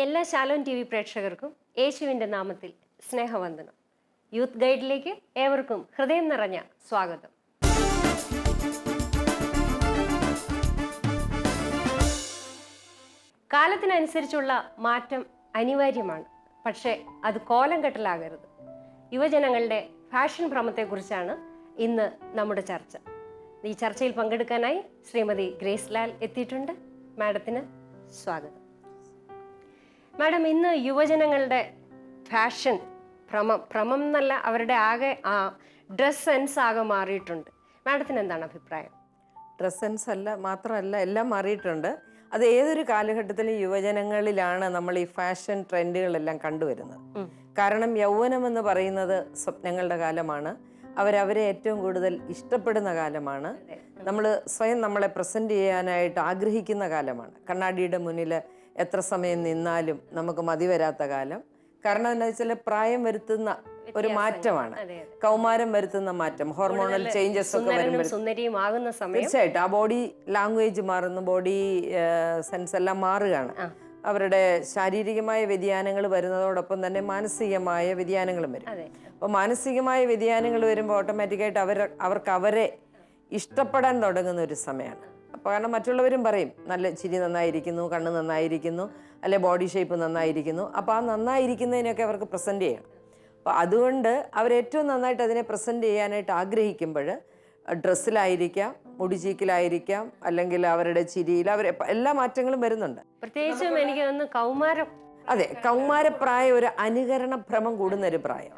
എല്ലാ Shalom T V പ്രേക്ഷകർക്കും യേശുവിൻ്റെ നാമത്തിൽ സ്നേഹവന്ദനം. യൂത്ത് ഗൈഡിലേക്ക് ഏവർക്കും ഹൃദയം നിറഞ്ഞ സ്വാഗതം. കാലത്തിനനുസരിച്ചുള്ള മാറ്റം അനിവാര്യമാണ്, പക്ഷേ അത് കോലം കെട്ടലാകരുത്. യുവജനങ്ങളുടെ ഫാഷൻ ഭ്രമത്തെക്കുറിച്ചാണ് ഇന്ന് നമ്മുടെ ചർച്ച. ഈ ചർച്ചയിൽ പങ്കെടുക്കാനായി ശ്രീമതി ഗ്രേസ് ലാൽ എത്തിയിട്ടുണ്ട്. മാഡത്തിന് സ്വാഗതം. മാഡം, ഇന്ന് യുവജനങ്ങളുടെ ഫാഷൻ ഭ്രമം എന്നല്ല, അവരുടെ ആകെ ഡ്രസ് സെൻസ് ആകെ മാറിയിട്ടുണ്ട്. മാഡത്തിന് എന്താണ് അഭിപ്രായം? ഡ്രസ് സെൻസ് മാത്രമല്ല എല്ലാം മാറിയിട്ടുണ്ട്. അത് ഏതൊരു കാലഘട്ടത്തിലും യുവജനങ്ങളിലാണ് നമ്മൾ ഈ ഫാഷൻ ട്രെൻഡുകളെല്ലാം കണ്ടുവരുന്നത്. കാരണം യൗവനം എന്ന് പറയുന്നത് സ്വപ്നങ്ങളുടെ കാലമാണ്. അവരെ ഏറ്റവും കൂടുതൽ ഇഷ്ടപ്പെടുന്ന കാലമാണ്. നമ്മൾ സ്വയം നമ്മളെ പ്രസൻറ്റ് ചെയ്യാനായിട്ട് ആഗ്രഹിക്കുന്ന കാലമാണ്. കണ്ണാടിയുടെ മുന്നിൽ എത്ര സമയം നിന്നാലും നമുക്ക് മതി വരാത്ത കാലം. കാരണം എന്താ വെച്ചാൽ പ്രായം വരുത്തുന്ന ഒരു മാറ്റമാണ്, കൗമാരം വരുത്തുന്ന മാറ്റം, ഹോർമോണൽ ചേഞ്ചസ് ഒക്കെ വരുമ്പോൾ തീർച്ചയായിട്ടും ആ ബോഡി ലാംഗ്വേജ് മാറുന്നു, ബോഡി സെൻസ് എല്ലാം മാറുകയാണ്. അവരുടെ ശാരീരികമായ വ്യതിയാനങ്ങൾ വരുന്നതോടൊപ്പം തന്നെ മാനസികമായ വ്യതിയാനങ്ങളും വരും. അപ്പോൾ മാനസികമായ വ്യതിയാനങ്ങൾ വരുമ്പോൾ ഓട്ടോമാറ്റിക്കായിട്ട് അവർക്ക് അവരെ ഇഷ്ടപ്പെടാൻ തുടങ്ങുന്ന ഒരു സമയമാണ്. അപ്പോൾ കാരണം മറ്റുള്ളവരും പറയും നല്ല ചിരി നന്നായിരിക്കുന്നു, കണ്ണ് നന്നായിരിക്കുന്നു, അല്ലെ ബോഡി ഷേപ്പ് നന്നായിരിക്കുന്നു. അപ്പോൾ ആ നന്നായിരിക്കുന്നതിനൊക്കെ അവർക്ക് പ്രസൻറ്റ് ചെയ്യണം. അപ്പോൾ അതുകൊണ്ട് അവരേറ്റവും നന്നായിട്ട് അതിനെ പ്രസൻറ്റ് ചെയ്യാനായിട്ട് ആഗ്രഹിക്കുമ്പോൾ ഡ്രസ്സിലായിരിക്കാം, മുടിചീക്കിലായിരിക്കാം, അല്ലെങ്കിൽ അവരുടെ ചിരിയിൽ എല്ലാ മാറ്റങ്ങളും വരുന്നുണ്ട്. പ്രത്യേകിച്ചും എനിക്ക് തോന്നുന്നു കൗമാരം. അതെ, കൗമാരപ്രായം ഒരു അനുകരണ ഭ്രമം കൂടുന്ന ഒരു പ്രായം.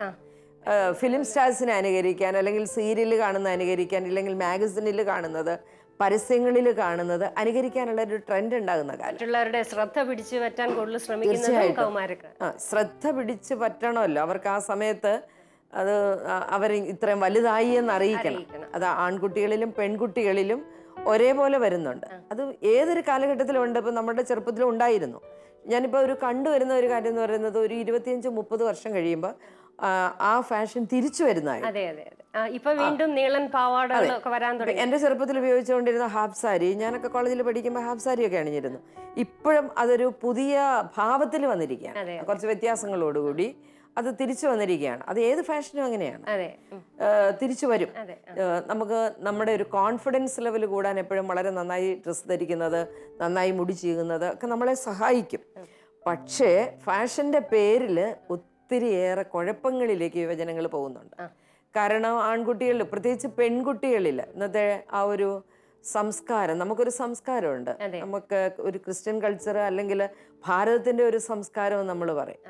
ഫിലിം സ്റ്റാർസിനെ അനുകരിക്കാൻ, അല്ലെങ്കിൽ സീരിയൽ കാണുന്ന അനുകരിക്കാൻ, അല്ലെങ്കിൽ മാഗസിനിൽ കാണുന്നത്, പരസ്യങ്ങളിൽ കാണുന്നത് അനുകരിക്കാനുള്ള ഒരു ട്രെൻഡ് ഉണ്ടാകുന്ന കാലം. മറ്റുള്ളവരുടെ ശ്രദ്ധ പിടിച്ചു പറ്റാൻ കൂടുതൽ ശ്രമിക്കുന്നത് ശ്രദ്ധ പിടിച്ചു പറ്റണമല്ലോ അവർക്ക്. ആ സമയത്ത് അത് അവർ ഇത്രയും വലുതായി എന്ന് അറിയിക്കണം. അത് ആൺകുട്ടികളിലും പെൺകുട്ടികളിലും ഒരേപോലെ വരുന്നുണ്ട്. അത് ഏതൊരു കാലഘട്ടത്തിലും ഉണ്ട്. ഇപ്പം നമ്മുടെ ചെറുപ്പത്തിലും ഉണ്ടായിരുന്നു. ഞാനിപ്പോൾ കണ്ടുവരുന്ന ഒരു കാര്യം എന്ന് പറയുന്നത്, ഒരു 25-30 വർഷം കഴിയുമ്പോൾ ആ ഫാഷൻ തിരിച്ചു വരുന്നതായി. വീണ്ടും നീളൻ പാവാടകളൊക്കെ വരാൻ തുടങ്ങി. എൻ്റെ ചെറുപ്പത്തിൽ ഉപയോഗിച്ചുകൊണ്ടിരുന്ന ഹാഫ് സാരി, ഞാനൊക്കെ കോളേജിൽ പഠിക്കുമ്പോൾ ഹാഫ് സാരിയൊക്കെ അണിഞ്ഞിരുന്നു. ഇപ്പോഴും അതൊരു പുതിയ ഭാവത്തിൽ വന്നിരിക്കുകയാണ്, കുറച്ച് വ്യത്യാസങ്ങളോടുകൂടി അത് തിരിച്ചു വന്നിരിക്കുകയാണ്. അത് ഏത് ഫാഷനും അങ്ങനെയാണ്, തിരിച്ചു വരും. നമുക്ക് നമ്മുടെ ഒരു കോൺഫിഡൻസ് ലെവൽ കൂടാൻ എപ്പോഴും വളരെ നന്നായി ഡ്രസ്സ് ധരിക്കുന്നത്, നന്നായി മുടി ചീകുന്നത് ഒക്കെ നമ്മളെ സഹായിക്കും. പക്ഷേ ഫാഷൻ്റെ പേരിൽ ഒത്തിരിയേറെ കുഴപ്പങ്ങളിലേക്ക് യുവജനങ്ങൾ പോകുന്നുണ്ട്. കാരണം ആൺകുട്ടികളിൽ, പ്രത്യേകിച്ച് പെൺകുട്ടികളിൽ ഇന്നത്തെ ആ ഒരു സംസ്കാരം, നമുക്കൊരു സംസ്കാരമുണ്ട്. നമുക്ക് ഒരു ക്രിസ്ത്യൻ കൾച്ചർ അല്ലെങ്കിൽ ഭാരതത്തിൻ്റെ ഒരു സംസ്കാരം നമ്മൾ പറയും.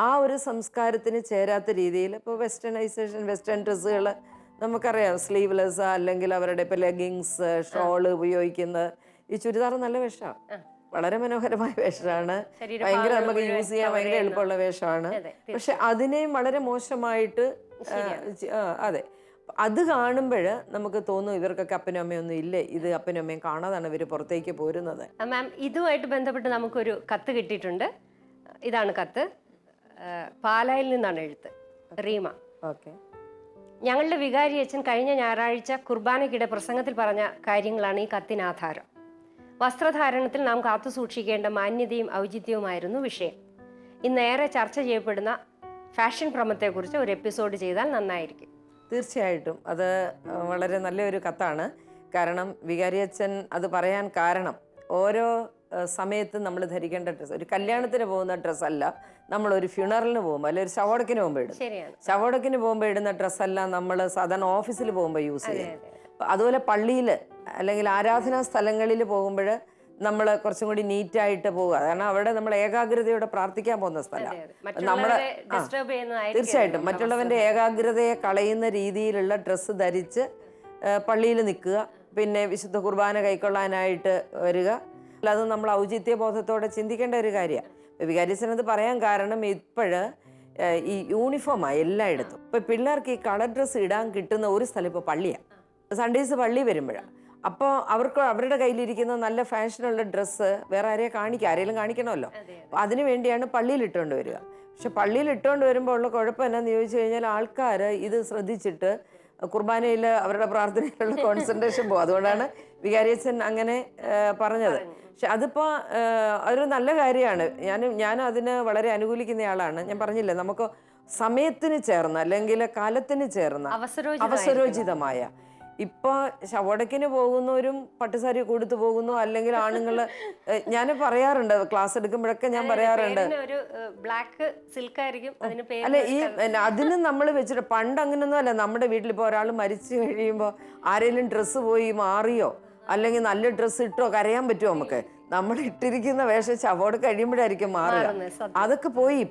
ആ ഒരു സംസ്കാരത്തിന് ചേരാത്ത രീതിയിൽ ഇപ്പോൾ വെസ്റ്റേണൈസേഷൻ, വെസ്റ്റേൺ ഡ്രസ്സുകൾ നമുക്കറിയാം, സ്ലീവ്ലെസ് അല്ലെങ്കിൽ അവരുടെ ഇപ്പോൾ ലെഗിങ്സ്, ഷോള് ഉപയോഗിക്കുന്നത്. ഈ ചുരിദാർ നല്ല വേഷമാണ്, വളരെ മനോഹരമായ വേഷമാണ്, ഭയങ്കര നമുക്ക് യൂസ് ചെയ്യാൻ ഭയങ്കര എളുപ്പമുള്ള വേഷമാണ്. പക്ഷെ അതിനെയും വളരെ മോശമായിട്ട്, അതെ, അത് കാണുമ്പോൾ നമുക്ക് തോന്നും ഇവർക്കൊക്കെ അപ്പനും അമ്മയൊന്നും ഇല്ലേ, ഇത് അപ്പനും അമ്മയും കാണാതാണ് ഇവർ പുറത്തേക്ക് പോരുന്നത്. മാം, ഇതുമായിട്ട് ബന്ധപ്പെട്ട് നമുക്കൊരു കത്ത് കിട്ടിയിട്ടുണ്ട്. ഇതാണ് കത്ത്. പാലായിൽ നിന്നാണ് എഴുത്ത്. റീമ. ഓക്കെ. ഞങ്ങളുടെ വികാരി അച്ഛൻ കഴിഞ്ഞ ഞായറാഴ്ച കുർബാനയ്ക്കിടെ പ്രസംഗത്തിൽ പറഞ്ഞ കാര്യങ്ങളാണ് ഈ കത്തിന് ആധാരം. വസ്ത്രധാരണത്തിൽ നാം കാത്തു സൂക്ഷിക്കേണ്ട മാന്യതയും ഔചിത്യവുമായിരുന്നു വിഷയം. ഇന്നേറെ ചർച്ച ചെയ്യപ്പെടുന്ന ഫാഷൻ ഭ്രമത്തെക്കുറിച്ച് ഒരു എപ്പിസോഡ് ചെയ്താൽ നന്നായിരിക്കും. തീർച്ചയായിട്ടും അത് വളരെ നല്ലൊരു കത്താണ്. കാരണം വികാരിയച്ഛൻ അത് പറയാൻ കാരണം, ഓരോ സമയത്ത് നമ്മൾ ധരിക്കേണ്ട ഡ്രസ്സ് ഒരു കല്യാണത്തിന് പോകുന്ന ഡ്രസ്സല്ല നമ്മളൊരു ഫ്യൂണറലിന് പോകുമ്പോൾ, അല്ലെങ്കിൽ ഒരു ശവടക്കിന് പോകുമ്പോൾ ഇടും. ശവടക്കിന് പോകുമ്പോൾ ഇടുന്ന ഡ്രസ്സല്ല നമ്മൾ സാധാരണ ഓഫീസിൽ പോകുമ്പോൾ യൂസ് ചെയ്യും. അതുപോലെ പള്ളിയിൽ അല്ലെങ്കിൽ ആരാധനാ സ്ഥലങ്ങളിൽ പോകുമ്പോൾ നമ്മൾ കുറച്ചും കൂടി നീറ്റായിട്ട് പോവുക. കാരണം അവിടെ നമ്മൾ ഏകാഗ്രതയോടെ പ്രാർത്ഥിക്കാൻ പോകുന്ന സ്ഥലമാണ്. നമ്മൾ തീർച്ചയായിട്ടും മറ്റുള്ളവൻ്റെ ഏകാഗ്രതയെ കളയുന്ന രീതിയിലുള്ള ഡ്രസ്സ് ധരിച്ച് പള്ളിയിൽ നിൽക്കുക, പിന്നെ വിശുദ്ധ കുർബാന കൈക്കൊള്ളാനായിട്ട് വരിക. അത് നമ്മൾ ഔചിത്യ ബോധത്തോടെ ചിന്തിക്കേണ്ട ഒരു കാര്യമാണ്. വികാരിച്ചൻ അത് പറയാൻ കാരണം ഇപ്പോഴ് ഈ യൂണിഫോമാണ് എല്ലായിടത്തും. ഇപ്പം പിള്ളേർക്ക് ഈ കളർ ഡ്രസ്സ് ഇടാൻ കിട്ടുന്ന ഒരു സ്ഥലം ഇപ്പോൾ പള്ളിയാണ്. സൺഡേസ് പള്ളി വരുമ്പോഴാണ്. അപ്പോൾ അവർക്ക് അവരുടെ കയ്യിലിരിക്കുന്ന നല്ല ഫാഷനുള്ള ഡ്രസ്സ് വേറെ ആരെയും ആരെങ്കിലും കാണിക്കണമല്ലോ. അപ്പോൾ അതിനു വേണ്ടിയാണ് പള്ളിയിൽ ഇട്ടുകൊണ്ട് വരിക. പക്ഷെ പള്ളിയിൽ ഇട്ടുകൊണ്ട് വരുമ്പോൾ ഉള്ള കുഴപ്പം എന്നാന്ന് ചോദിച്ചു കഴിഞ്ഞാൽ ആൾക്കാർ ഇത് ശ്രദ്ധിച്ചിട്ട് കുർബാനയിൽ അവരുടെ പ്രാർത്ഥനയിലുള്ള കോൺസെൻട്രേഷൻ പോകും. അതുകൊണ്ടാണ് വികാരിയച്ഛൻ അങ്ങനെ പറഞ്ഞത്. പക്ഷെ അതിപ്പോൾ അതൊരു നല്ല കാര്യമാണ്. ഞാൻ അതിന് വളരെ അനുകൂലിക്കുന്നയാളാണ്. ഞാൻ പറഞ്ഞില്ലേ, നമുക്ക് സമയത്തിന് ചേർന്ന അല്ലെങ്കിൽ കാലത്തിന് ചേർന്ന അവസരോചിതമായ, ഇപ്പോൾ ശവടക്കിന് പോകുന്നവരും പട്ടുസാരി കൊടുത്തു പോകുന്നു, അല്ലെങ്കിൽ ആണുങ്ങൾ. ഞാൻ പറയാറുണ്ട് ക്ലാസ് എടുക്കുമ്പോഴൊക്കെ ഞാൻ പറയാറുണ്ട്, അല്ലെ ഈ അതിന് നമ്മൾ വെച്ചിട്ട് പണ്ട് അങ്ങനെയൊന്നും അല്ല. നമ്മുടെ വീട്ടിലിപ്പോൾ ഒരാൾ മരിച്ചു കഴിയുമ്പോൾ ആരെങ്കിലും ഡ്രസ്സ് പോയി മാറിയോ അല്ലെങ്കിൽ നല്ല ഡ്രസ്സ് ഇട്ടോ കരയാൻ പറ്റുമോ? നമുക്ക് നമ്മൾ ഇട്ടിരിക്കുന്ന വേഷം ശവോട് കഴിയുമ്പോഴായിരിക്കും മാറുക. അതൊക്കെ പോയി.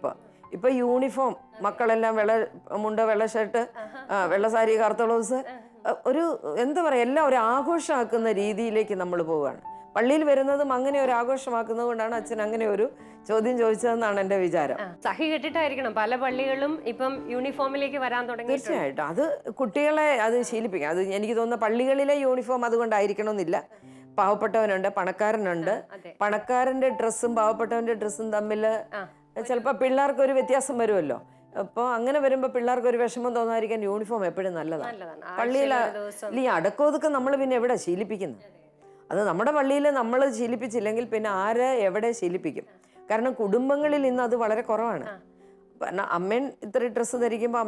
ഇപ്പൊ യൂണിഫോം, മക്കളെല്ലാം മുണ്ട, വെള്ള ഷർട്ട്, വെള്ള സാരി, കറുത്ത ബ്ലൗസ്, ഒരു എന്താ പറയാ, എല്ലാം ഒരു ആഘോഷമാക്കുന്ന രീതിയിലേക്ക് നമ്മൾ പോവുകയാണ്. പള്ളിയിൽ വരുന്നതും അങ്ങനെ ഒരു ആഘോഷമാക്കുന്നത് കൊണ്ടാണ് അച്ഛൻ അങ്ങനെ ഒരു ചോദ്യം ചോദിച്ചതെന്നാണ് എൻ്റെ വിചാരം. സഹി കെട്ടിട്ടായിരിക്കണം പല പള്ളികളും ഇപ്പം യൂണിഫോമിലേക്ക് വരാൻ തുടങ്ങി. തീർച്ചയായിട്ടും അത് കുട്ടികളെ അത് ശീലിപ്പിക്കാം. അത് എനിക്ക് തോന്നുന്ന പള്ളികളിലെ യൂണിഫോം അതുകൊണ്ടായിരിക്കണമെന്നില്ല. പാവപ്പെട്ടവനുണ്ട്, പണക്കാരനുണ്ട്. പണക്കാരന്റെ ഡ്രസ്സും പാവപ്പെട്ടവന്റെ ഡ്രസ്സും തമ്മിൽ ചിലപ്പോൾ പിള്ളേർക്ക് ഒരു വ്യത്യാസം വരുമല്ലോ. അപ്പോൾ അങ്ങനെ വരുമ്പോൾ പിള്ളേർക്ക് ഒരു വിഷമം തോന്നാതിരിക്കാൻ യൂണിഫോം എപ്പോഴും നല്ലതാണ്. പള്ളിയിൽ ഈ അടക്കമൊതുക്കം നമ്മൾ പിന്നെ എവിടെ ശീലിപ്പിക്കുന്നത്? അത് നമ്മുടെ പള്ളിയിൽ നമ്മൾ ശീലിപ്പിച്ചില്ലെങ്കിൽ പിന്നെ ആരെ എവിടെ ശീലിപ്പിക്കും? കാരണം കുടുംബങ്ങളിൽ ഇന്ന് അത് വളരെ കുറവാണ്. കാരണം അമ്മയും ഇത്ര ഡ്രസ്സ് ധരിക്കുമ്പോൾ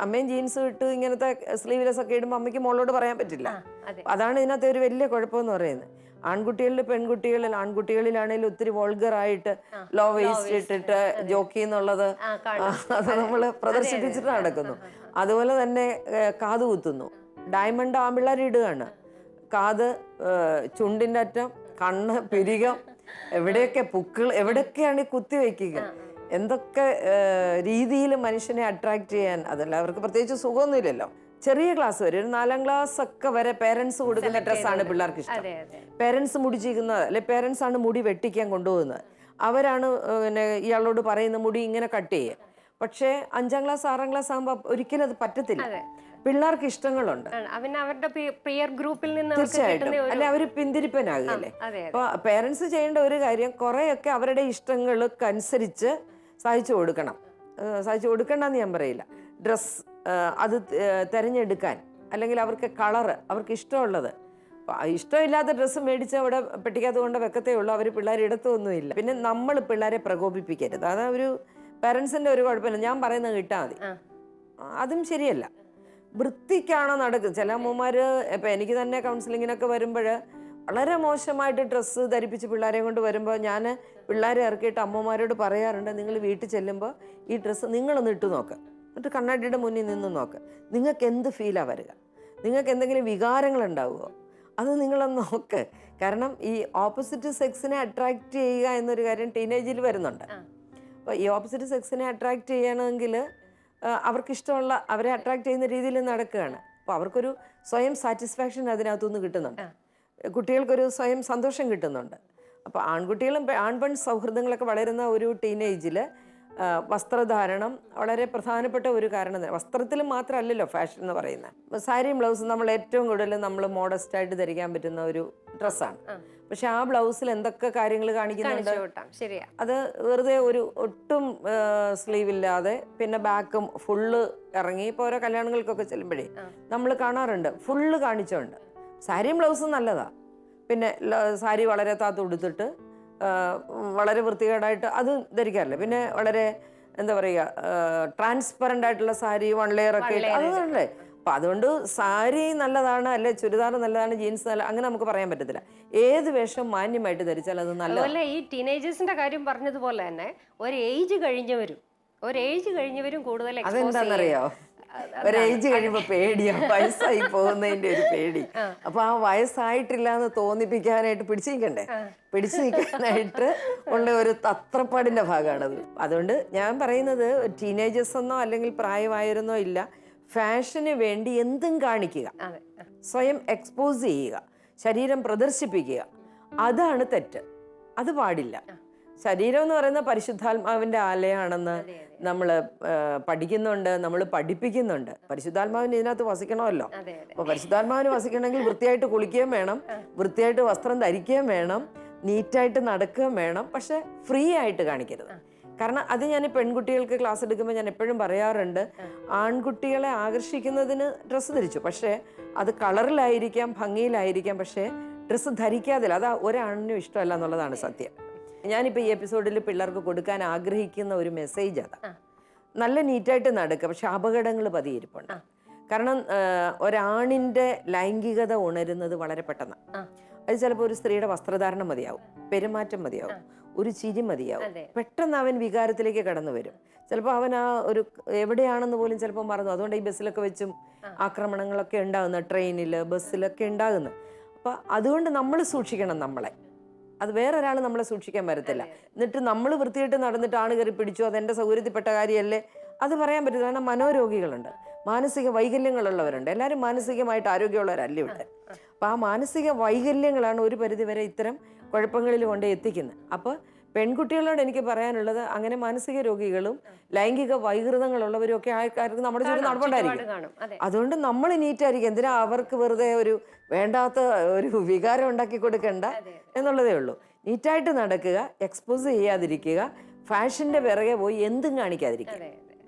അമ്മയും ജീൻസ് ഇട്ട് ഇങ്ങനത്തെ സ്ലീവ്ലെസ് ഒക്കെ ഇടുമ്പോൾ അമ്മയ്ക്ക് മോളോട് പറയാൻ പറ്റില്ല. അതാണ് ഇതിനകത്ത് ഒരു വലിയ കുഴപ്പമെന്ന് പറയുന്നത്. ആൺകുട്ടികളിൽ പെൺകുട്ടികളിൽ ആൺകുട്ടികളിലാണെങ്കിലും ഒത്തിരി വോൾഗറായിട്ട് ലോ വേസ്റ്റ് ഇട്ടിട്ട് ജോക്കി എന്നുള്ളത് അത് നമ്മൾ പ്രദർശിപ്പിച്ചിട്ട് നടക്കുന്നു. അതുപോലെ തന്നെ കാത് കുത്തുന്നു, ഡയമണ്ട് ആമ്പിള്ളേർ ഇടുകയാണ്. കാത്, ചുണ്ടിൻ്റെ അറ്റം, കണ്ണ്, പിരികം, എവിടെയൊക്കെ പുക്കിൾ, എവിടെയൊക്കെയാണ് ഈ കുത്തി വയ്ക്കുക. എന്തൊക്കെ രീതിയിൽ മനുഷ്യനെ അട്രാക്ട് ചെയ്യാൻ. അതല്ല, അവർക്ക് പ്രത്യേകിച്ച് സുഖമൊന്നുമില്ലല്ലോ. ചെറിയ ക്ലാസ് വരെ, ഒരു 4ാം ക്ലാസ് ഒക്കെ വരെ പേരൻസ് കൊടുക്കുന്ന ഡ്രസ്സാണ് പിള്ളേർക്ക് ഇഷ്ടം. പേരൻസ് മുടിച്ചിരിക്കുന്നത്, അല്ലെ പേരൻസ് ആണ് മുടി വെട്ടിക്കാൻ കൊണ്ടുപോകുന്നത്. അവരാണ് പിന്നെ ഇയാളോട് പറയുന്ന മുടി ഇങ്ങനെ കട്ട് ചെയ്യുക. പക്ഷേ 5ാം ക്ലാസ് 6ാം ക്ലാസ് ആകുമ്പോൾ ഒരിക്കലും അത് പറ്റത്തില്ല. പിള്ളേർക്ക് ഇഷ്ടങ്ങളുണ്ട്, അവരുടെ പിയർ ഗ്രൂപ്പിൽ നിന്ന്. തീർച്ചയായിട്ടും. അല്ലെ അവർ പിന്തിരിപ്പനാകുകയല്ലേ. അപ്പൊ പേരൻസ് ചെയ്യേണ്ട ഒരു കാര്യം, കുറെയൊക്കെ അവരുടെ ഇഷ്ടങ്ങൾക്കനുസരിച്ച് സാധിച്ചു കൊടുക്കണം. സാധിച്ചു കൊടുക്കണ്ടെന്ന് ഞാൻ പറയില്ല. ഡ്രസ്സ് അത് തിരഞ്ഞെടുക്കാൻ, അല്ലെങ്കിൽ അവർക്ക് കളറ്, അവർക്ക് ഇഷ്ടമുള്ളത്. ഇഷ്ടമില്ലാത്ത ഡ്രസ്സ് മേടിച്ച് അവിടെ പെട്ടിക്കകത്ത് കൊണ്ട് വെക്കത്തേ ഉള്ളൂ. അവർ പിള്ളേർ ഇടത്തൊന്നുമില്ല. പിന്നെ നമ്മൾ പിള്ളേരെ പ്രകോപിപ്പിക്കരുത്. അതാ ഒരു പാരൻസിൻ്റെ ഒരു കുഴപ്പമില്ല. ഞാൻ പറയുന്നത് കിട്ടാൽ മതി, അതും ശരിയല്ല. വൃത്തിക്കാണോ നടക്കുന്നത്? ചില അമ്മമാർ, ഇപ്പം എനിക്ക് തന്നെ കൗൺസിലിങ്ങിനൊക്കെ വരുമ്പോൾ വളരെ മോശമായിട്ട് ഡ്രസ്സ് ധരിപ്പിച്ച് പിള്ളേരെ കൊണ്ട് വരുമ്പോൾ ഞാൻ പിള്ളേരെ ഇറക്കിയിട്ട് അമ്മമാരോട് പറയാറുണ്ട്, നിങ്ങൾ വീട്ടിൽ ചെല്ലുമ്പോൾ ഈ ഡ്രസ്സ് നിങ്ങളൊന്ന് ഇട്ട് നോക്ക്, എന്നിട്ട് കണ്ണാടിയുടെ മുന്നിൽ നിന്ന് നോക്ക്. നിങ്ങൾക്ക് എന്ത് ഫീലാണ് വരിക? നിങ്ങൾക്ക് എന്തെങ്കിലും വികാരങ്ങൾ ഉണ്ടാവുമോ? അത് നിങ്ങളൊന്ന് നോക്ക്. കാരണം ഈ ഓപ്പോസിറ്റ് സെക്സിനെ അട്രാക്റ്റ് ചെയ്യുക എന്നൊരു കാര്യം ടീനേജിൽ വരുന്നുണ്ട്. അപ്പോൾ ഈ ഓപ്പോസിറ്റ് സെക്സിനെ അട്രാക്റ്റ് ചെയ്യണമെങ്കിൽ അവർക്കിഷ്ടമുള്ള, അവരെ അട്രാക്റ്റ് ചെയ്യുന്ന രീതിയിൽ നടക്കുകയാണ്. അപ്പോൾ അവർക്കൊരു സ്വയം സാറ്റിസ്ഫാക്ഷൻ അതിനകത്തുനിന്ന് കിട്ടുന്നുണ്ട്. കുട്ടികൾക്കൊരു സ്വയം സന്തോഷം കിട്ടുന്നുണ്ട്. അപ്പോൾ ആൺകുട്ടികളും ആൺപെൺ സൗഹൃദങ്ങളൊക്കെ വളരുന്ന ഒരു ടീനേജിൽ വസ്ത്രധാരണം വളരെ പ്രധാനപ്പെട്ട ഒരു കാരണം. വസ്ത്രത്തിൽ മാത്രമല്ലല്ലോ ഫാഷൻ എന്ന് പറയുന്നത്. സാരിയും ബ്ലൗസും നമ്മൾ ഏറ്റവും കൂടുതൽ നമ്മൾ മോഡസ്റ്റായിട്ട് ധരിക്കാൻ പറ്റുന്ന ഒരു ഡ്രസ്സാണ്. പക്ഷെ ആ ബ്ലൗസിൽ എന്തൊക്കെ കാര്യങ്ങൾ കാണിക്കുന്നുണ്ട്. അത് വെറുതെ ഒരു ഒട്ടും സ്ലീവ് ഇല്ലാതെ, പിന്നെ ബാക്കും ഫുള്ള് ഇറങ്ങി. ഇപ്പോൾ ഓരോ കല്യാണങ്ങൾക്കൊക്കെ ചെല്ലുമ്പോഴേ നമ്മൾ കാണാറുണ്ട് ഫുള്ള് കാണിച്ചുകൊണ്ട്. സാരിയും ബ്ലൗസും നല്ലതാണ്. പിന്നെ സാരി വളരെ താത്ത് ഉടുത്തിട്ട് വളരെ വൃത്തികേടായിട്ട് അത് ധരിക്കാറില്ല. പിന്നെ വളരെ എന്താ പറയുക, ട്രാൻസ്പെറൻ്റ് ആയിട്ടുള്ള സാരി, 1 ലെയർ ഒക്കെ ഇട്ട് അത് നല്ലേ. അപ്പം അതുകൊണ്ട് സാരി നല്ലതാണ്, അല്ലെ ചുരിദാർ നല്ലതാണ്, ജീൻസ് നല്ല, അങ്ങനെ നമുക്ക് പറയാൻ പറ്റത്തില്ല. ഏത് വേഷം മാന്യമായിട്ട് ധരിച്ചാൽ അത് നല്ലതാണ്. ഈ ടീനേജേഴ്സിന്റെ കാര്യം പറഞ്ഞതുപോലെ തന്നെ ഒരു ഏജ് കഴിഞ്ഞവരും കൂടുതൽ. അതെന്താണെന്നറിയോ, ഒരു ഏജ് കഴിയുമ്പോൾ പേടിയാ, വയസ്സായി പോകുന്നതിന്റെ ഒരു പേടി. അപ്പൊ ആ വയസ്സായിട്ടില്ല എന്ന് തോന്നിപ്പിക്കാനായിട്ട് പിടിച്ചു നിൽക്കാനായിട്ട് ഉള്ള ഒരു തത്രപ്പാടിന്റെ ഭാഗമാണത്. അതുകൊണ്ട് ഞാൻ പറയുന്നത്, ടീനേജേഴ്സ് എന്നോ അല്ലെങ്കിൽ പ്രായമായിരുന്നോ ഇല്ല, ഫാഷന് വേണ്ടി എന്തും കാണിക്കുക, സ്വയം എക്സ്പോസ് ചെയ്യുക, ശരീരം പ്രദർശിപ്പിക്കുക, അതാണ് തെറ്റ്. അത് പാടില്ല. ശരീരം എന്ന് പറയുന്ന പരിശുദ്ധാത്മാവിന്റെ ആലയാണെന്ന് നമ്മൾ പഠിക്കുന്നുണ്ട്, നമ്മൾ പഠിപ്പിക്കുന്നുണ്ട്. പരിശുദ്ധാത്മാവിന് ഇതിനകത്ത് വസിക്കണമല്ലോ. അപ്പൊ പരിശുദ്ധാത്മാവിന് വസിക്കണമെങ്കിൽ വൃത്തിയായിട്ട് കുളിക്കുകയും വേണം, വൃത്തിയായിട്ട് വസ്ത്രം ധരിക്കുകയും വേണം, നീറ്റായിട്ട് നടക്കുകയും വേണം. പക്ഷെ ഫ്രീ ആയിട്ട് കാണിക്കരുത്. കാരണം അത് ഞാൻ പെൺകുട്ടികൾക്ക് ക്ലാസ് എടുക്കുമ്പോൾ ഞാൻ എപ്പോഴും പറയാറുണ്ട്, ആൺകുട്ടികളെ ആകർഷിക്കുന്നതിന് ഡ്രസ്സ് ധരിച്ചു, പക്ഷേ അത് കളറിലായിരിക്കാം, ഭംഗിയിലായിരിക്കാം, പക്ഷേ ഡ്രസ്സ് ധരിക്കാതില്ല. അത് ഒരാണിനും ഇഷ്ടമല്ല എന്നുള്ളതാണ് സത്യം. ഞാനിപ്പോൾ ഈ എപ്പിസോഡിൽ പിള്ളേർക്ക് കൊടുക്കാൻ ആഗ്രഹിക്കുന്ന ഒരു മെസ്സേജ് അതാണ്. നല്ല നീറ്റായിട്ട് നടക്കുക, പക്ഷെ അപകടങ്ങൾ പതിയിരിപ്പുണ്ട്. കാരണം ഒരാണിൻ്റെ ലൈംഗികത ഉണരുന്നത് വളരെ പെട്ടെന്നാണ്. അത് ചിലപ്പോൾ ഒരു സ്ത്രീയുടെ വസ്ത്രധാരണം മതിയാവും, പെരുമാറ്റം മതിയാവും, ഒരു ചിരി മതിയാവും. പെട്ടെന്ന് അവൻ വികാരത്തിലേക്ക് കടന്നു വരും. ചിലപ്പോൾ അവൻ ആ ഒരു എവിടെയാണെന്ന് പോലും ചിലപ്പോൾ മറന്നു. അതുകൊണ്ട് ഈ ബസ്സിലൊക്കെ വെച്ചും ആക്രമണങ്ങളൊക്കെ ഉണ്ടാകുന്നത്, ട്രെയിനിൽ ബസ്സിലൊക്കെ ഉണ്ടാകുന്നത്. അപ്പം അതുകൊണ്ട് നമ്മൾ സൂക്ഷിക്കണം നമ്മളെ. അത് വേറൊരാൾ നമ്മളെ സൂക്ഷിക്കാൻ വരത്തില്ല. എന്നിട്ട് നമ്മൾ വൃത്തിയായിട്ട് നടന്നിട്ട് ആണ് കയറി പിടിച്ചു, അതെൻ്റെ സൗകര്യത്തിൽപ്പെട്ട കാര്യമല്ലേ, അത് പറയാൻ പറ്റില്ല. കാരണം മനോരോഗികളുണ്ട്, മാനസിക വൈകല്യങ്ങളുള്ളവരുണ്ട്. എല്ലാവരും മാനസികമായിട്ട് ആരോഗ്യമുള്ളവരല്ല ഇവിടെ. അപ്പോൾ ആ മാനസിക വൈകല്യങ്ങളാണ് ഒരു പരിധിവരെ ഇത്തരം കുഴപ്പങ്ങളിൽ കൊണ്ട് എത്തിക്കുന്നത്. അപ്പോൾ പെൺകുട്ടികളോട് എനിക്ക് പറയാനുള്ളത്, അങ്ങനെ മാനസിക രോഗികളും ലൈംഗിക വൈകൃതങ്ങളുള്ളവരും ഒക്കെ ആൾക്കാർക്ക് നമ്മുടെ ചുറ്റും നടപ്പുണ്ടായിരിക്കും. അതുകൊണ്ട് നമ്മൾ നീറ്റായിരിക്കും. എന്തിനാ അവർക്ക് വെറുതെ ഒരു വേണ്ടാത്ത ഒരു വികാരം ഉണ്ടാക്കി കൊടുക്കണ്ട എന്നുള്ളതേ ഉള്ളൂ. നീറ്റായിട്ട് നടക്കുക, എക്സ്പോസ് ചെയ്യാതിരിക്കുക, ഫാഷൻ്റെ പിറകെ പോയി എന്തും കാണിക്കാതിരിക്കുക.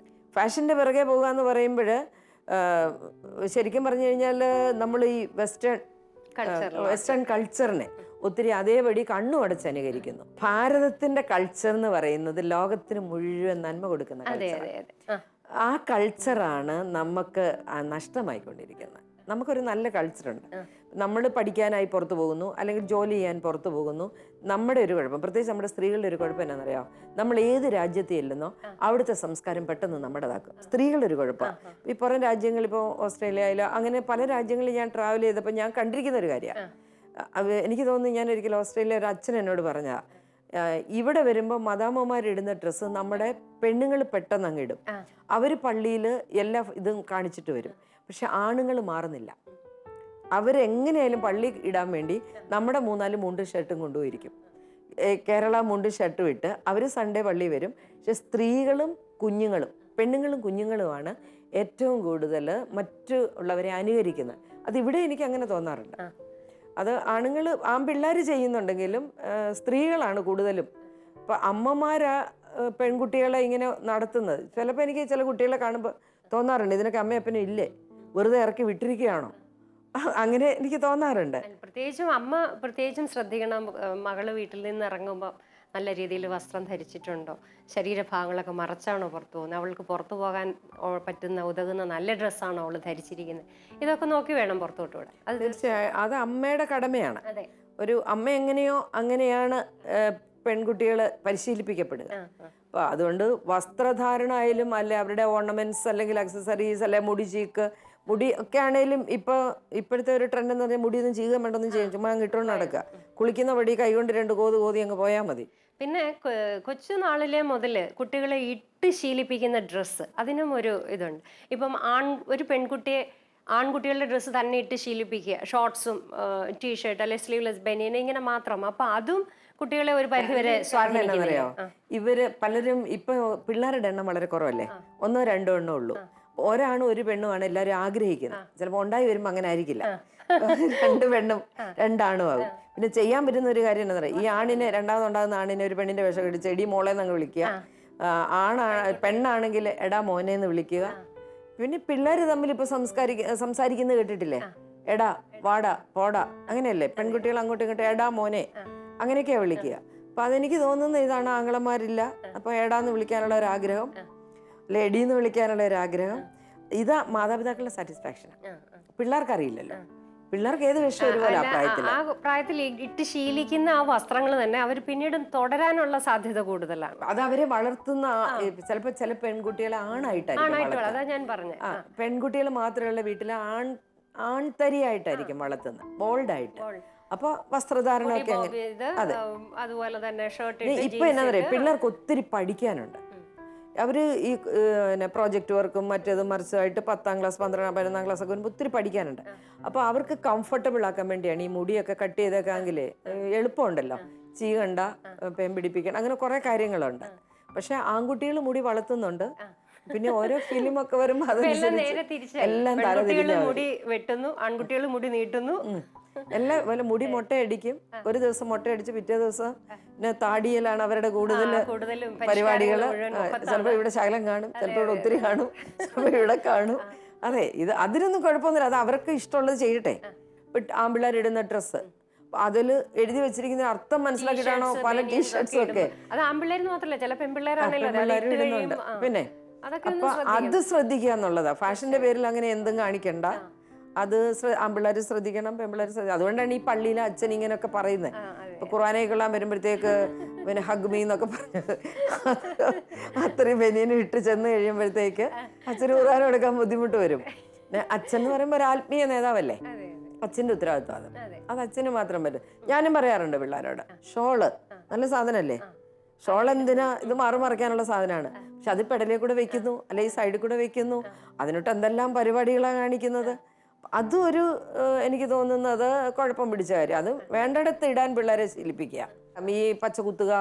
ഫാഷൻ്റെ പിറകെ പോകുക എന്ന് പറയുമ്പോൾ ശരിക്കും പറഞ്ഞു കഴിഞ്ഞാൽ നമ്മൾ ഈ വെസ്റ്റേൺ കൾച്ചറിനെ ഒത്തിരി അതേപടി കണ്ണുമടച്ച് അനുകരിക്കുന്നു. ഭാരതത്തിന്റെ കൾച്ചർ എന്ന് പറയുന്നത് ലോകത്തിന് മുഴുവൻ നന്മ കൊടുക്കുന്ന കൾച്ചറാണ്. ആ കൾച്ചറാണ് നമുക്ക് നഷ്ടമായിക്കൊണ്ടിരിക്കുന്നത്. നമുക്കൊരു നല്ല കൾച്ചറുണ്ട്. നമ്മൾ പഠിക്കാനായി പുറത്തു പോകുന്നു, അല്ലെങ്കിൽ ജോലി ചെയ്യാൻ പുറത്തു പോകുന്നു. നമ്മുടെ ഒരു കുഴപ്പം, പ്രത്യേകിച്ച് നമ്മുടെ സ്ത്രീകളുടെ ഒരു കുഴപ്പം എന്നാണെന്നറിയാം, നമ്മൾ ഏത് രാജ്യത്ത് ചെല്ലുന്നോ അവിടുത്തെ സംസ്കാരം പെട്ടെന്ന് നമ്മുടേതാക്കും. സ്ത്രീകളുടെ ഒരു കുഴപ്പം. ഈ പുറം രാജ്യങ്ങളിൽ, ഇപ്പോൾ ഓസ്ട്രേലിയയിലോ അങ്ങനെ പല രാജ്യങ്ങളിൽ ഞാൻ ട്രാവൽ ചെയ്തപ്പോൾ ഞാൻ കണ്ടിരിക്കുന്ന ഒരു കാര്യമാണ്. എനിക്ക് തോന്നുന്നു, ഞാൻ ഒരിക്കലും ഓസ്ട്രേലിയ ഒരു അച്ഛൻ എന്നോട് പറഞ്ഞ, ഇവിടെ വരുമ്പോൾ മദാമ്മമാരിടുന്ന ഡ്രസ്സ് നമ്മുടെ പെണ്ണുങ്ങൾ പെട്ടെന്ന് അങ്ങ് ഇടും. അവർ പള്ളിയിൽ എല്ലാ ഇതും കാണിച്ചിട്ട് വരും. പക്ഷെ ആണുങ്ങൾ മാറുന്നില്ല. അവരെങ്ങനെയായാലും പള്ളി ഇടാൻ വേണ്ടി നമ്മുടെ 3-4 മുണ്ടും ഷർട്ടും കൊണ്ടുപോയിരിക്കും. കേരള മുണ്ടും ഷർട്ടും ഇട്ട് അവർ സൺഡേ പള്ളി വരും. പക്ഷെ സ്ത്രീകളും കുഞ്ഞുങ്ങളും, പെണ്ണുങ്ങളും കുഞ്ഞുങ്ങളുമാണ് ഏറ്റവും കൂടുതൽ മറ്റുള്ളവരെ അനുകരിക്കുന്നത്. അതിവിടെ എനിക്ക് അങ്ങനെ തോന്നാറുണ്ട്. അത് ആൺപിള്ളേർ ചെയ്യുന്നുണ്ടെങ്കിലും സ്ത്രീകളാണ് കൂടുതലും. ഇപ്പം അമ്മമാരാ പെൺകുട്ടികളെ ഇങ്ങനെ നടത്തുന്നത്. ചിലപ്പോൾ എനിക്ക് ചില കുട്ടികളെ കാണുമ്പോൾ തോന്നാറുണ്ട്, ഇതിനൊക്കെ അമ്മയപ്പനും ഇല്ലേ, വെറുതെ ഇറക്കി വിട്ടിരിക്കുകയാണോ, അങ്ങനെ എനിക്ക് തോന്നാറുണ്ട്. പ്രത്യേകിച്ചും ശ്രദ്ധിക്കണം. മകള് വീട്ടിൽ നിന്ന് ഇറങ്ങുമ്പോൾ നല്ല രീതിയിൽ വസ്ത്രം ധരിച്ചിട്ടുണ്ടോ, ശരീരഭാഗങ്ങളൊക്കെ മറച്ചാണോ പുറത്തു പോകുന്നത്, അവൾക്ക് പുറത്തു പോകാൻ പറ്റുന്ന ഉതകുന്ന നല്ല ഡ്രസ്സാണോ അവൾ ധരിച്ചിരിക്കുന്നത്, ഇതൊക്കെ നോക്കി വേണം പുറത്തോട്ട് വിടാൻ. അത് തീർച്ചയായും അത് അമ്മയുടെ കടമയാണ്. ഒരു അമ്മ എങ്ങനെയോ അങ്ങനെയാണ് പെൺകുട്ടികൾ പരിശീലിപ്പിക്കപ്പെടുക. അപ്പോൾ അതുകൊണ്ട് വസ്ത്രധാരണ അല്ലെ അവരുടെ ഓർണമെന്റ്സ് അല്ലെങ്കിൽ അക്സസറീസ് അല്ലെ മുടി ചീക്ക്, മുടി ഒക്കെ ആണെങ്കിലും ഇപ്പോഴത്തെ ഒരു ട്രെൻഡ് എന്ന് പറഞ്ഞാൽ മുടിയൊന്നും ചീകാൻ വേണ്ടൊന്നും ചെയ്യും, ചുമ്മാ അങ്ങ് ഇട്ടുകൊണ്ട് നടക്കുക. കുളിക്കുന്ന വടി കൈകൊണ്ട് 2 കോതി അങ്ങ് പോയാൽ മതി. പിന്നെ കൊച്ചുനാളിലെ മുതൽ കുട്ടികളെ ഇട്ട് ശീലിപ്പിക്കുന്ന ഡ്രസ്സ്, അതിനും ഒരു ഇതുണ്ട്. ഇപ്പം ഒരു പെൺകുട്ടിയെ ആൺകുട്ടികളുടെ ഡ്രസ്സ് തന്നെ ഇട്ട് ശീലിപ്പിക്കുക, ഷോർട്ട്സും ടീഷർട്ട് അല്ലെങ്കിൽ സ്ലീവ്ലെസ് ബനിയൻ ഇങ്ങനെ മാത്രം. അപ്പം അതും കുട്ടികളെ ഒരു പരിധിവരെ സ്വാധീനിക്കുന്നറിയോ. ഇവര് പലരും ഇപ്പൊ പിള്ളേരുടെ എണ്ണം വളരെ കുറവല്ലേ, 1-2 എണ്ണേ ഉള്ളൂ. ഒരാണും ഒരു പെണ്ണുമാണ് എല്ലാവരും ആഗ്രഹിക്കുന്നത്. ചിലപ്പോൾ ഉണ്ടായി വരുമ്പോൾ അങ്ങനെ ആയിരിക്കില്ല, 2 പെണ്ണും 2 ആണും ആകും. പിന്നെ ചെയ്യാൻ പറ്റുന്ന ഒരു കാര്യം എന്താ പറയുക, ഈ ആണിനെ രണ്ടാമതുണ്ടാകുന്ന ആണിനെ ഒരു പെണ്ണിന്റെ വേഷം കടിച്ച് എടി മോളേന്ന് അങ്ങ് വിളിക്കുക, പെണ്ണാണെങ്കിൽ എടാ മോനേന്ന് വിളിക്കുക. പിന്നെ പിള്ളേർ തമ്മിൽ ഇപ്പൊ സംസാരിക്കുന്നത് കേട്ടിട്ടില്ലേ, എടാ വാടാ പോടാ, അങ്ങനെയല്ലേ പെൺകുട്ടികൾ അങ്ങോട്ടും ഇങ്ങോട്ടും എടാ മോനെ അങ്ങനെയൊക്കെയാ വിളിക്കുക. അപ്പൊ അതെനിക്ക് തോന്നുന്ന ഇതാണ്, ആംഗ്ലമാരില്ല, അപ്പൊ എടാന്ന് വിളിക്കാനുള്ള ഒരു ആഗ്രഹം, അല്ലെ എടീന്ന് വിളിക്കാനുള്ള ഒരു ആഗ്രഹം. ഇതാ മാതാപിതാക്കളുടെ സാറ്റിസ്ഫാക്ഷൻ. പിള്ളേർക്ക് അറിയില്ലല്ലോ, പിള്ളേർക്ക് ഏത് വിഷയം ഒരുപോലെ ആ പ്രായത്തിൽ ഇട്ട് ശീലിക്കുന്ന ആ വസ്ത്രങ്ങൾ തന്നെ അവർ പിന്നീട് തുടരാനുള്ള സാധ്യത കൂടുതലാണ്. അത് അവരെ വളർത്തുന്ന ചിലപ്പോൾ ചില പെൺകുട്ടികളെ ആണായിട്ടായിരിക്കും, അതാ ഞാൻ പറഞ്ഞത്. പെൺകുട്ടികൾ മാത്രമുള്ള വീട്ടിലെ ആൺതരിയായിട്ടായിരിക്കും വളർത്തുന്നത്, ബോൾഡായിട്ട്. അപ്പൊ വസ്ത്രധാരണമൊക്കെ അതെ. അതുപോലെ തന്നെ ഇപ്പൊ എന്നാ പറയാ, പിള്ളേർക്ക് ഒത്തിരി പഠിക്കാനുണ്ട്. അവര് ഈ പ്രോജക്റ്റ് വർക്കും മറ്റേതും മറിച്ചതായിട്ട് 10ാം ക്ലാസ് 12ാം ക്ലാസ് ഒക്കെ വരുമ്പോൾ ഒത്തിരി പഠിക്കാനുണ്ട്. അപ്പോൾ അവർക്ക് കംഫർട്ടബിൾ ആക്കാൻ വേണ്ടിയാണ് ഈ മുടിയൊക്കെ കട്ട് ചെയ്തേക്കാമെങ്കിൽ എളുപ്പമുണ്ടല്ലോ. ചീകണ്ട, പേൻ പിടിപ്പിക്കണം, അങ്ങനെ കുറെ കാര്യങ്ങളുണ്ട്. പക്ഷെ ആൺകുട്ടികൾ മുടി വളർത്തുന്നുണ്ട്. പിന്നെ ഓരോ ഫിലിമൊക്കെ വരുമ്പോൾ എല്ലാം നേരെ തിരിച്ചായി. എല്ലാം പെൺകുട്ടികൾ മുടി വെട്ടുന്നു, ആൺകുട്ടികൾ മുടി നീട്ടുന്നു. എല്ലാം പോലെ മുടി മുട്ടയടിക്കും. ഒരു ദിവസം മുട്ടയടിച്ച് പിറ്റേ ദിവസം പിന്നെ താടിയിലാണ് അവരുടെ കൂടുതൽ കൂടുതലും പരിപാടികൾ. ചിലപ്പോൾ ഇവിടെ ശകലം കാണും, ചിലപ്പോൾ ഇവിടെ ഒത്തിരി കാണും, ചിലപ്പോൾ ഇവിടെ കാണും. അതെ, ഇത് അതിനൊന്നും കുഴപ്പമൊന്നുമില്ല. അത് അവർക്ക് ഇഷ്ടമുള്ളത് ചെയ്യട്ടെ. ആൺപിള്ളേർ ഇടുന്ന ഡ്രസ്സ് അതിൽ എഴുതി വെച്ചിരിക്കുന്ന അർത്ഥം മനസ്സിലാക്കിയിട്ടാണോ പല ടീഷർട്ട്സും ഒക്കെ. അത് ആൺപിള്ളേരെന്ന് മാത്രമല്ല, ചില പെൺപിള്ളേരാണല്ലോ ഇടുന്നുണ്ട്. പിന്നെ അപ്പൊ അത് ശ്രദ്ധിക്കുക എന്നുള്ളതാ. ഫാഷന്റെ പേരിൽ അങ്ങനെ എന്തും കാണിക്കണ്ട. അത് ആൺപിള്ളേർ ശ്രദ്ധിക്കണം, പെൺപിള്ളേർ ശ്രദ്ധിക്കണം. അതുകൊണ്ടാണ് ഈ പള്ളിയിൽ അച്ഛൻ ഇങ്ങനെയൊക്കെ പറയുന്നത്. ഇപ്പൊ ഖുർആനെ കൊള്ളാൻ വരുമ്പോഴത്തേക്ക് പിന്നെ ഹഗ്മി എന്നൊക്കെ പറഞ്ഞത് അത്രയും ബനിയനും ഇട്ട് ചെന്ന് കഴിയുമ്പോഴത്തേക്ക് അച്ഛന് ഖുർആൻ എടുക്കാൻ ബുദ്ധിമുട്ട് വരും. അച്ഛൻ എന്ന് പറയുമ്പോൾ ഒരു ആത്മീയ നേതാവല്ലേ, അച്ഛൻ്റെ ഉത്തരവാദിത്വം അത് അച്ഛന് മാത്രം പറ്റും. ഞാനും പറയാറുണ്ട് പിള്ളേരോട്, ഷോള് നല്ല സാധനമല്ലേ, ഷോൾ എന്തിനാ, ഇത് മറിക്കാനുള്ള സാധനമാണ്. പക്ഷെ അത് പെടലേ കൂടെ വെക്കുന്നു, അല്ലെ ഈ സൈഡിൽ കൂടെ വെക്കുന്നു, അതിനോട്ട് എന്തെല്ലാം പരിപാടികളാണ് കാണിക്കുന്നത്. അതും ഒരു എനിക്ക് തോന്നുന്നത് കുഴപ്പം പിടിച്ച കാര്യം. അത് വേണ്ടിടത്ത് ഇടാൻ പിള്ളേരെ ശീലിപ്പിക്കുക. ഈ പച്ച കുത്തുക,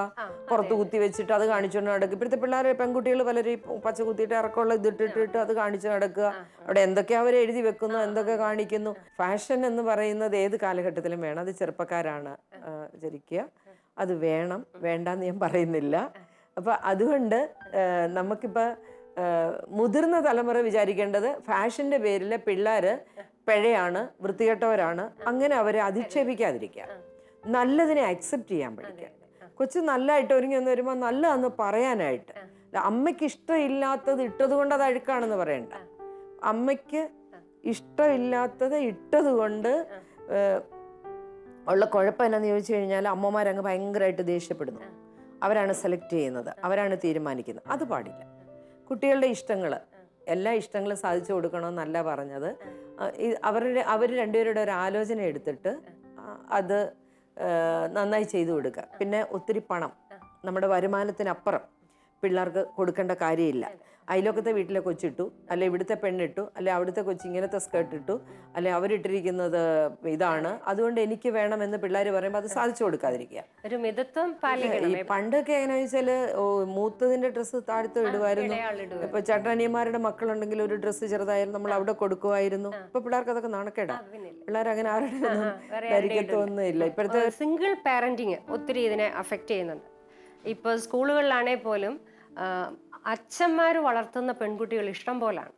പുറത്ത് കുത്തി വെച്ചിട്ട് അത് കാണിച്ചുകൊണ്ട് നടക്കുക. ഇപ്പോഴത്തെ പിള്ളേരെ പെൺകുട്ടികൾ പലരും പച്ച കുത്തിയിട്ട് ഇറക്കമുള്ള ഇതിട്ടിട്ട് അത് കാണിച്ചു നടക്കുക. അവിടെ എന്തൊക്കെ അവർ എഴുതി വെക്കുന്നു, എന്തൊക്കെ കാണിക്കുന്നു. ഫാഷൻ എന്ന് പറയുന്നത് ഏത് കാലഘട്ടത്തിലും വേണം. അത് ചെറുപ്പക്കാരാണ് വിചാരിക്കുക. അത് വേണം, വേണ്ടാന്ന് ഞാൻ പറയുന്നില്ല. അപ്പം അതുകൊണ്ട് നമുക്കിപ്പോൾ മുതിർന്ന തലമുറ വിചാരിക്കേണ്ടത് ഫാഷൻ്റെ പേരിൽ പിള്ളേർ പിഴയാണ്, വൃത്തികെട്ടവരാണ്, അങ്ങനെ അവരെ അധിക്ഷേപിക്കാതിരിക്കുക. നല്ലതിനെ അക്സെപ്റ്റ് ചെയ്യാൻ പഠിക്കുക. കൊച്ചു നല്ലതായിട്ട് ഒരുങ്ങി വന്ന് വരുമ്പോൾ നല്ലതെന്ന് പറയാനായിട്ട്. അമ്മയ്ക്ക് ഇഷ്ടമില്ലാത്തത് ഇട്ടത് കൊണ്ട് അത് അഴുക്കാണെന്ന് പറയണ്ട. അമ്മയ്ക്ക് ഇഷ്ടമില്ലാത്തത് ഇട്ടത് കൊണ്ട് ഉള്ള കുഴപ്പം എന്നാന്ന് ചോദിച്ചു കഴിഞ്ഞാൽ അമ്മമാരങ്ങ് ഭയങ്കരമായിട്ട് ദേഷ്യപ്പെടുന്നു. അവരാണ് സെലക്ട് ചെയ്യുന്നത്, അവരാണ് തീരുമാനിക്കുന്നത്. അത് പാടില്ല. കുട്ടികളുടെ ഇഷ്ടങ്ങൾ, എല്ലാ ഇഷ്ടങ്ങളും സാധിച്ചു കൊടുക്കണമെന്നല്ല പറഞ്ഞത്. അവർ രണ്ടുപേരുടെ ഒരു ആലോചന എടുത്തിട്ട് അത് നന്നായി ചെയ്തു കൊടുക്കുക. പിന്നെ ഒത്തിരി പണം നമ്മുടെ വരുമാനത്തിനപ്പുറം പിള്ളേർക്ക് കൊടുക്കേണ്ട കാര്യമില്ല. അയലോക്കത്തെ വീട്ടിലെ കൊച്ചിട്ടു, അല്ലെ ഇവിടുത്തെ പെണ്ണിട്ടു, അല്ലെ അവിടുത്തെ കൊച്ചി ഇങ്ങനത്തെ സ്കേർട്ട് ഇട്ടു, അല്ലെ അവരിട്ടിരിക്കുന്നത് ഇതാണ്, അതുകൊണ്ട് എനിക്ക് വേണമെന്ന് പിള്ളേർ പറയുമ്പോൾ അത് സാധിച്ചു കൊടുക്കാതിരിക്കുക. ഒരു മിതത്വം പാലിക്കണം. ഈ പണ്ടൊക്കെ എങ്ങനെയാ വെച്ചാൽ മൂത്തതിന്റെ ഡ്രസ്സ് താഴത്ത് ഇടുമായിരുന്നു. ഇപ്പൊ ചേട്ടനിയന്മാരുടെ മക്കളുണ്ടെങ്കിൽ ഒരു ഡ്രസ്സ് ചെറുതായാലും നമ്മൾ അവിടെ കൊടുക്കുമായിരുന്നു. ഇപ്പൊ പിള്ളേർക്ക് അതൊക്കെ നാണക്കേടാ. പിള്ളേർ അങ്ങനെ ആരുടെ ധരിക്കത്തൊന്നും ഇല്ല. ഇപ്പോഴത്തെ സിംഗിൾ പാരന്റിങ് ഒത്തിരി ഇതിനെ അഫക്റ്റ് ചെയ്യുന്നുണ്ട്. ഇപ്പോൾ സ്കൂളുകളിലാണെങ്കിൽ പോലും അച്ഛന്മാർ വളർത്തുന്ന പെൺകുട്ടികൾ ഇഷ്ടം പോലാണ്.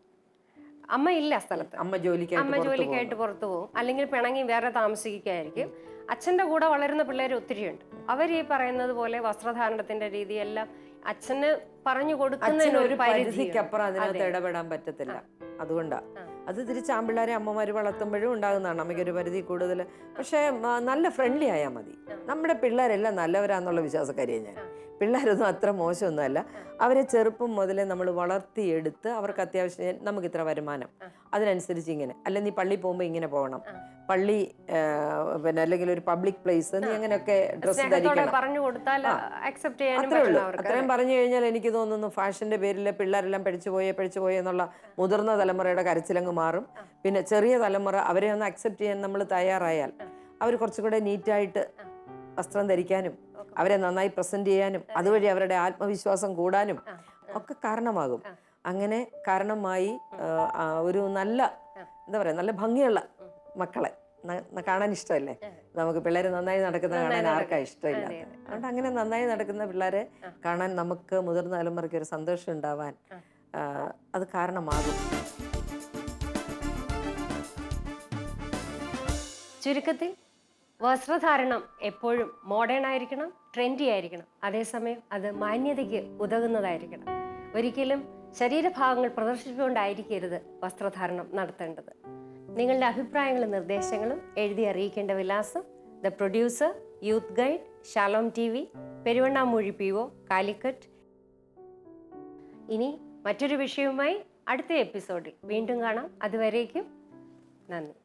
അമ്മ ഇല്ല സ്ഥലത്ത്, അമ്മ ജോലിക്കായിട്ട് പുറത്തു പോകും, അല്ലെങ്കിൽ പിണങ്ങി വേറെ താമസിക്കുകയായിരിക്കും. അച്ഛൻ്റെ കൂടെ വളരുന്ന പിള്ളേർ ഒത്തിരിയുണ്ട്. അവർ ഈ പറയുന്നത് പോലെ വസ്ത്രധാരണത്തിന്റെ രീതിയെല്ലാം അച്ഛന് പറഞ്ഞു കൊടുക്കുന്നതിന് ഒരു പരിധിക്കപ്പുറം അതിനകത്ത് ഇടപെടാൻ പറ്റത്തില്ല. അതുകൊണ്ടാണ് അത് തിരിച്ച് ആൺപിള്ളേരെ അമ്മമാര് വളർത്തുമ്പോഴും ഉണ്ടാകുന്നതാണ്. അമ്മയ്ക്കൊരു പരിധി കൂടുതൽ. പക്ഷേ നല്ല ഫ്രണ്ട്ലി ആയാൽ മതി. നമ്മുടെ പിള്ളേരെല്ലാം നല്ലവരാന്നുള്ള വിശ്വാസക്കാരിയാണ് ഞാൻ. പിള്ളേരൊന്നും അത്ര മോശമൊന്നുമല്ല. അവരെ ചെറുപ്പം മുതലേ നമ്മൾ വളർത്തിയെടുത്ത് അവർക്ക് അത്യാവശ്യം നമുക്ക് ഇത്ര വരുമാനം, അതിനനുസരിച്ച് ഇങ്ങനെ, അല്ലെങ്കിൽ നീ പള്ളി പോകുമ്പോൾ ഇങ്ങനെ പോകണം, പള്ളി പിന്നെ അല്ലെങ്കിൽ ഒരു പബ്ലിക് പ്ലേസ് നീ അങ്ങനെയൊക്കെ ഡ്രസ്സ് ധരിക്കണം, അത്രേ ഉള്ളൂ. അത്രയും പറഞ്ഞു കഴിഞ്ഞാൽ എനിക്ക് തോന്നുന്നു ഫാഷന്റെ പേരിൽ പിള്ളേരെല്ലാം പഠിച്ചു പോയേ എന്നുള്ള മുതിർന്ന തലമുറയുടെ കരച്ചിലങ്ങ് മാറും. പിന്നെ ചെറിയ തലമുറ അവരെ ഒന്ന് അക്സെപ്റ്റ് ചെയ്യാൻ നമ്മൾ തയ്യാറായാൽ അവർ കുറച്ചുകൂടെ നീറ്റായിട്ട് വസ്ത്രം ധരിക്കാനും അവരെ നന്നായി പ്രസന്റ് ചെയ്യാനും അതുവഴി അവരുടെ ആത്മവിശ്വാസം കൂടാനും ഒക്കെ കാരണമാകും. അങ്ങനെ കാരണമായി ഒരു നല്ല എന്താ പറയുക, നല്ല ഭംഗിയുള്ള മക്കളെ കാണാൻ ഇഷ്ടമല്ലേ നമുക്ക്. പിള്ളേർ നന്നായി നടക്കുന്ന കാണാൻ ആർക്കാ ഇഷ്ടമില്ല. അതുകൊണ്ട് അങ്ങനെ നന്നായി നടക്കുന്ന പിള്ളേരെ കാണാൻ നമുക്ക് മുതിർന്ന തലമുറയ്ക്ക് ഒരു സന്തോഷം ഉണ്ടാവാൻ അത് കാരണമാകും. ചുരുക്കത്തിൽ വസ്ത്രധാരണം എപ്പോഴും മോഡേൺ ആയിരിക്കണം, ട്രെൻഡി ആയിരിക്കണം. അതേസമയം അത് മാന്യതയ്ക്ക് ഉതകുന്നതായിരിക്കണം. ഒരിക്കലും ശരീരഭാഗങ്ങൾ പ്രദർശിപ്പിച്ചുകൊണ്ടായിരിക്കരുത് വസ്ത്രധാരണം നടത്തേണ്ടത്. നിങ്ങളുടെ അഭിപ്രായങ്ങളും നിർദ്ദേശങ്ങളും എഴുതി അറിയിക്കേണ്ട വിലാസം: the producer, youth guide, Shalom TV, Peruvannamuzhi PO, Calicut. ഇനി മറ്റൊരു വിഷയവുമായി അടുത്ത എപ്പിസോഡിൽ വീണ്ടും കാണാം. അതുവരേക്കും നന്ദി.